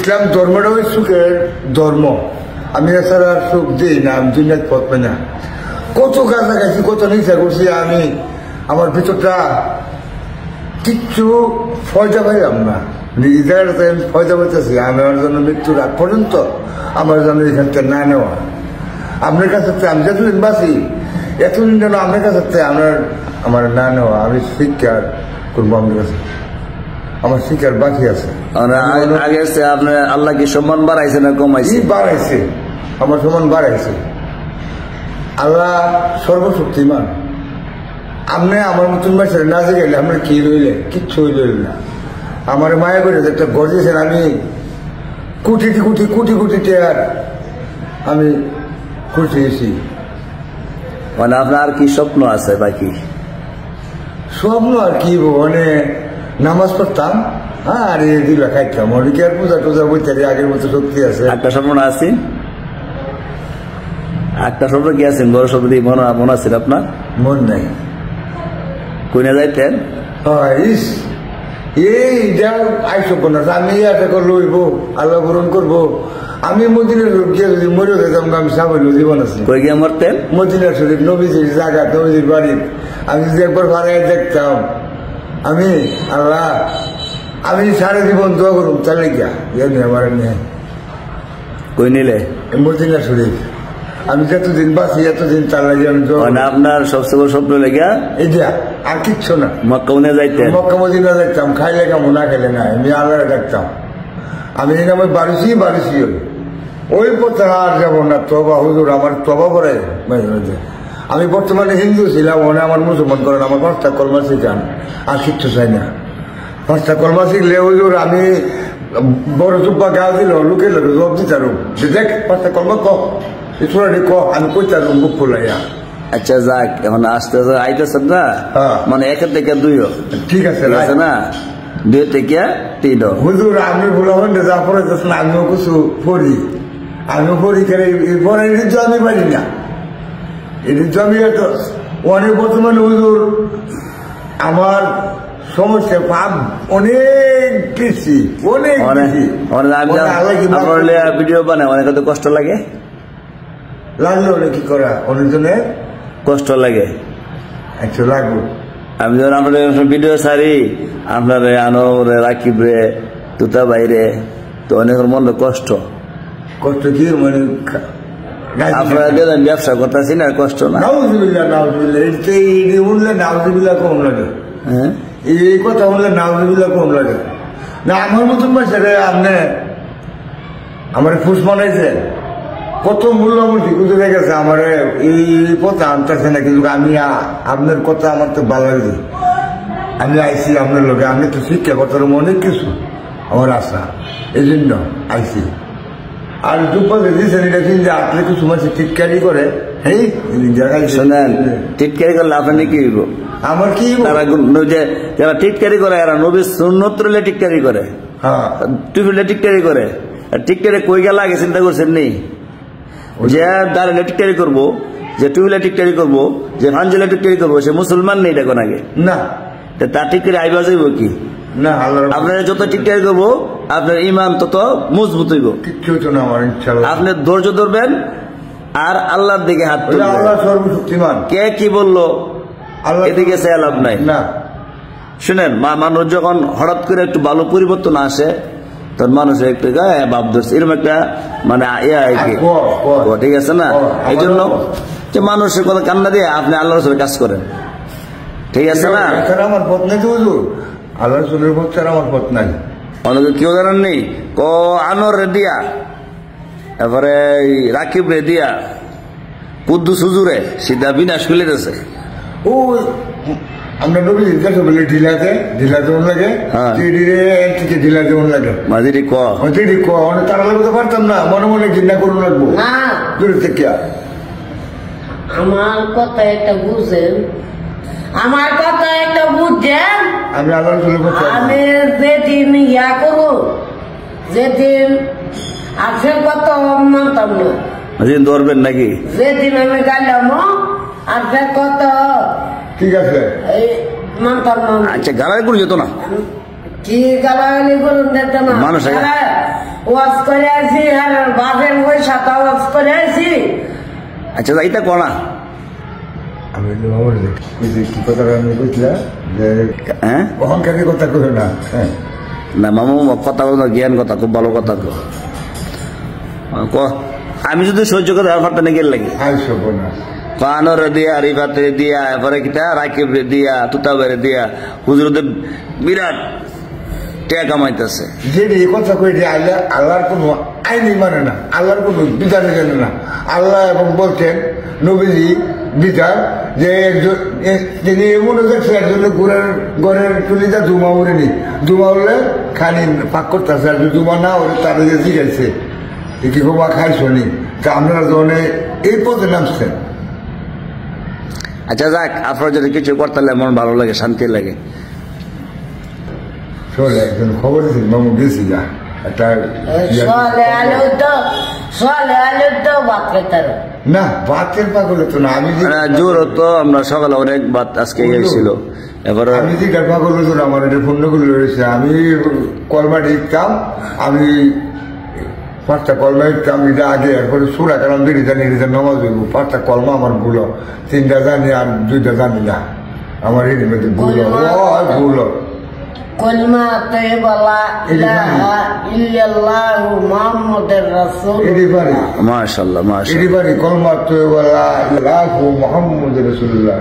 ইসলাম ধর্মটা ওই সুখের ধর্ম। আমি এছাড়া সুখ দিই না, আমি দুনিয়ার পথ পাই না। কত গাঁজা খাইছি, কত নিশা করছি, আমি আমার ভিতরটা কিচ্ছু ফয়দা পাইলাম না। এই জায়গাটাতে আমি ফয়দা পাইতেছি, আমি আমার জন্য মৃত্যুর আগ পর্যন্ত আমার জন্য এখান থেকে না নেওয়া। আপনার কাছে আমি যতদিন বাঁচি এতদিন যেন আপনার কাছে আমার না নেওয়া। আমি স্বীকার করবো আপনার কাছে, আমার স্বীকার বাকি আছে। আগে আপনার আল্লাহ কি সম্মান বাড়াইছে না কমাইছে? বাড়াইছে, আমার সম্মান বাড়াইছে। আল্লাহ সর্বশক্তিমান। আপনি আমার মতন বাচ্চা না যে গেলে আপনার কি রইলে কিচ্ছু রইল না। আমার মায়া করে একটা গর্জেছেন, আমি কোটি কোটি কোটি কোটি টাকার আমি খুঁজেছি। মানে আপনার আর কি স্বপ্ন আছে বাকি? স্বপ্ন আর কি, মানে নামাজ পড়তাম আর দিল খাইতাম, অনেকে আর পূজা টুজা বইতে আগের মতো শক্তি আছে। একটা স্বপ্ন আছে, একটা স্বপ্ন কি আছেন? বড় স্বপ্ন দিয়ে মনে আছেন আপনার? মন নাই। কই না যাইতেন? এইটা আইসব না, আমি এটা লইব, আল্লাহ পূরণ করবো। আমি মদিনার গিয়ে যদি মরে যেতাম, আমি সামান্য জীবন আছে। কই গিয়ে মরতেন? মদিনা শরীফ, নবীজির জায়গা, নবীজির বাড়ি। আমি যদি একবার ভাড়ায় দেখতাম, আমি আল্লাহ আমি সারা জীবন দোয়া করুম তাহলে গিয়া আমার নিয়ে কই নিলে? মদিনা শরীফ। আমি যতদিন বাঁচি এতদিন তার লাগে আমি আপনার সবচেয়ে বড় স্বপ্ন লেগা এটা আর কিচ্ছু না। মক্কা মদিনা যাইতেন? মক্কা মদিনা দেখতাম, খাইলে কামো না খেলে না, আমি আল্লাহ দেখতাম। আমি এই নামে বাড়িছি ওই পথে আর যাবো না। তবা হুজুর, আমার তবা পড়ে মাঝে মাঝে। আমি বর্তমানে হিন্দু ছিলাম, মনে আমার মুসলমান করেন, আমার 5টা কলমা শিখান, আর কিচ্ছু চাই না। 5টা কলমা শিখলে হুজুর আমি বড় চুপ্পা গাও দিল, লুকে লোক জব দিতারুম, দেখ 5টা কলমা ছোড়াটি আমি কইতারুম বুক ফুলাইয়া। আচ্ছা যাক, এখন আস্তে আস্তে আইতেছেন না, মানে 1 থেকে 2 ঠিক আছে না, 2 থেকে 3 হুজুর। আমি ভুলা হন্ডে যা পড়াইতেছেন আমিও কিছু পড়ি, আমিও পড়ি কেন পরে আমি পারি না। এটা আমি অনেক বর্তমানে হুজুর আমার সমস্যা পাপ অনেক বেশি, অনেক বেশি। ভিডিও বানায় অনেক কষ্ট লাগে, লাগলো কি করা, অনেকজনের কষ্ট লাগে। আচ্ছা লাগবো। আমি যখন আপনার ভিডিও ছাড়ি, আপনার আনো রাকিব রে, তুতা বাইরে, তো অনেক মনে কষ্ট। কষ্ট কি মানে আপনারা দেখেন ব্যবসা করতেছি না, কষ্ট না? নাউজুবিল্লাহ, নাউজুবিল্লাহ, উনলে নাউজুবিল্লাহ কম লাগে। হ্যাঁ, এই কথা বললে নাউজুবিল্লাহ কম লাগে না। আমার মতন বাচ্চারে আপনি আমার ফুস বানাইছে, কত মূল্যমূর্তি কোথায় গেছে, আমার এই কথা আনতেছে না। কিন্তু আমি আপনার কথা আমার তো ভালো লাগে, আমি আইসি আপনার লোকে। আপনি তো শিক্ষা কথার অনেক কিছু আমার আশা, এই জন্য আইসি। আর দুপাশে দিয়েছেন এটা কিন্তু আপনি কিছু মাসে টিটকারি করে, হ্যাঁ শোনেন, টিটকারি করলে আপনি কি হইব? আমার কি যারা টিটকারি করে এরা নবী সুন্নত রইলে টিটকারি করে, টুপিলে টিটকারি করে। টিটকারি কই গেল আগে চিন্তা করছেন নি? যে দাঁড়ালে টিটকারি করবো, যে টুপিলে টিটকারি করবো, যে ভাঞ্জলে টিটকারি করবো, সে মুসলমান নেই দেখুন আগে না। তার টিটকারি আইবা যাইব কি না? আপনার যত টিটকারি করবো আপনার ইমান তত মজবুত হইব। কিচ্ছু হতো না আমার, ইনশাআল্লাহ। আপনি ধৈর্য ধরবেন আর আল্লাহর দিকে হাত তুলবেন। আল্লাহ সর্বশক্তিমান। কে কি বললো এদিকে সে লাভ নাই না। শুনেন, মানুষ যখন হঠাৎ করে একটু ভালো পরিবর্তন আসে, তখন মানুষ একটু ভাব ধরছে, এরকম একটা মানে ঠিক আছে না? এই জন্য যে মানুষের কথা কান্না দিয়ে আপনি আল্লাহর সাথে কাজ করেন, ঠিক আছে না? আমার পথ নাই তো হুজুর, আল্লাহর রসুলের পথ ছাড়া আমার পথ নাই। অনেকে কেউ জানেন নি, আনোয়ার রে দিয়া, তারপরে রাকিব রে দিয়া, কুদ্দুস হুজুরে সিধা বিনাশ খুলে দিয়েছে। ও আমরা নবী জিজ্ঞাসা বলি ঢিলাতে যেমন লাগে, ঢিলা যেমন লাগে, মাঝিরি ক অনেক তারা লাগতে পারতাম না, মনে মনে ঘৃণা করুন লাগবো। আমার কথা একটা বুঝেন, আমার কথা একটা বুঝছেন। আমি আল্লাহ আমি যেদিন ইয়া করবো, যেদিন আছে কত মানতাম না, যেদিন ধরবেন নাকি, যেদিন আমি গাইলাম আছে কত, ঠিক আছে মানতাম না। আচ্ছা গালায় করে যেত না, কি গালাগালি করুন দেখতো না, মানুষ ওয়াজ করে আছি আর বাসের পয়সা তো ওয়াজ করে আছি। আচ্ছা এটা কোনা আমি কি কথা আমি বুঝলাম যে হ্যাঁ অহংকারের কথা করে না। হ্যাঁ না মামু কথা বলো না, জ্ঞান কথা, খুব ভালো কথা আমি যদি সহ্য করে ব্যাপারটা নিয়ে গেলে লাগে কানর দিয়া রিফাতে দিয়া এরপরে কিতা রাকিব রে দিয়া তুতাবের দিয়া হুজুরদের বিরাট টাকা কামাইতেছে। যে এই কথা কই যে আল্লাহর কোনো আইনই মানে না, আল্লাহর কোনো বিধানই জানে না। আল্লাহ এবং বলছেন নবীজি বিচার যে তিনি এমন হচ্ছে একজন ঘরের তুলিটা ধুমা উড়েনি, ধুমা উড়লে খানি পাক করতেছে, আর ধুমা না ওরে তারা যে জিগাইছে কি ঘুমা খাইছ নি, তা আপনারা যখন এই পথে নামছেন। আচ্ছা যাক, আপনার যদি কিছু করতে মন ভালো লাগে, শান্তি লাগে। শোনে একজন খবর দিয়েছিল মামু গেছি যা একটা না ভাতের পাগল তো না, আমি জোর হতো আমরা সকালে অনেক ভাত আজকে গেছিল। এবার আমি যে পাগল হতো আমার এটা পণ্যগুলো রয়েছে, আমি কলমা ঢিকতাম, আমি 5টা কলমা ঢিকতাম এটা আগে, এরপরে সুরা কালাম দিয়ে জানি নামাজ হইব, 5টা কলমা আমার ভুল, 3টা জানি আর 2টা জানি না, আমার এর মধ্যে ভুল ভুল কলমা তয়্যিবা ইলাহা ইল্লাল্লাহু মুহাম্মাদুর রাসূল। মাশাআল্লাহ মাশাআল্লাহ এদিবারে কলমা তয়্যিবা ইলাহা মুহাম্মাদুর রাসূলুল্লাহ।